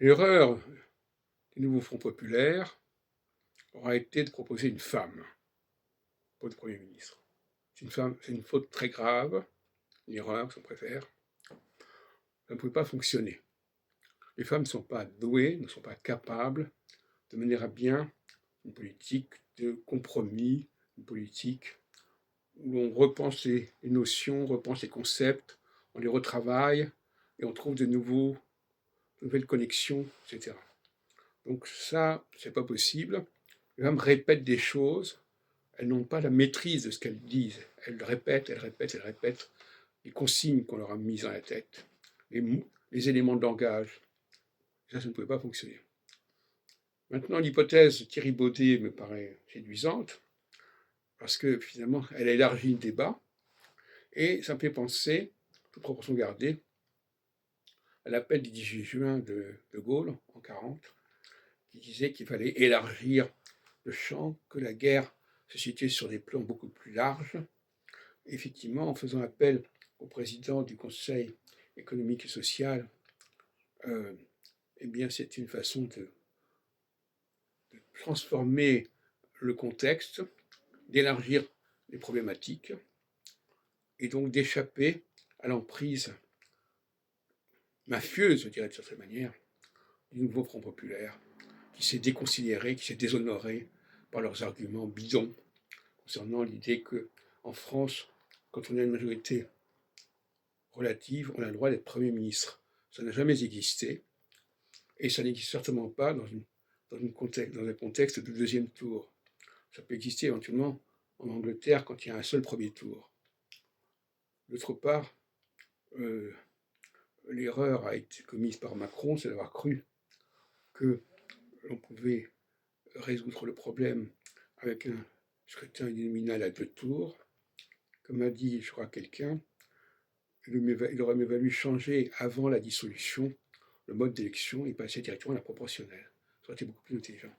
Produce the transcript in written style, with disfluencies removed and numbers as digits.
L'erreur du nouveau Front populaire aura été de proposer une femme pour le Premier ministre. C'est une faute très grave, une erreur, si on préfère. Ça ne pouvait pas fonctionner. Les femmes ne sont pas douées, ne sont pas capables de mener à bien une politique de compromis, une politique où on repense les notions, on repense les concepts, on les retravaille et on trouve de nouvelles connexions, etc. Donc ça, c'est pas possible. Les femmes répètent des choses, elles n'ont pas la maîtrise de ce qu'elles disent. Elles répètent, elles répètent, elles répètent les consignes qu'on leur a mises dans la tête, les éléments de langage. Ça ne pouvait pas fonctionner. Maintenant, l'hypothèse de Thierry Baudet me paraît séduisante, parce que finalement, elle a élargi le débat, et ça me fait penser, toute proportion gardée, à l'appel du 18 juin de Gaulle, en 1940, qui disait qu'il fallait élargir le champ, que la guerre se situait sur des plans beaucoup plus larges. Effectivement, en faisant appel au président du Conseil économique et social, eh bien, c'est une façon de transformer le contexte, d'élargir les problématiques, et donc d'échapper à l'emprise mafieuse, je dirais de certaine manière, du nouveau Front populaire, qui s'est déconsidéré, qui s'est déshonoré par leurs arguments bidons concernant l'idée qu'en France, quand on a une majorité relative, on a le droit d'être Premier ministre. Ça n'a jamais existé, et ça n'existe certainement pas dans un contexte de deuxième tour. Ça peut exister éventuellement en Angleterre quand il y a un seul premier tour. D'autre part, l'erreur a été commise par Macron, c'est d'avoir cru que l'on pouvait résoudre le problème avec un scrutin uninominal à 2 tours. Comme a dit, je crois, quelqu'un, il aurait mieux valu changer avant la dissolution le mode d'élection et passer directement à la proportionnelle. Ça aurait été beaucoup plus intelligent.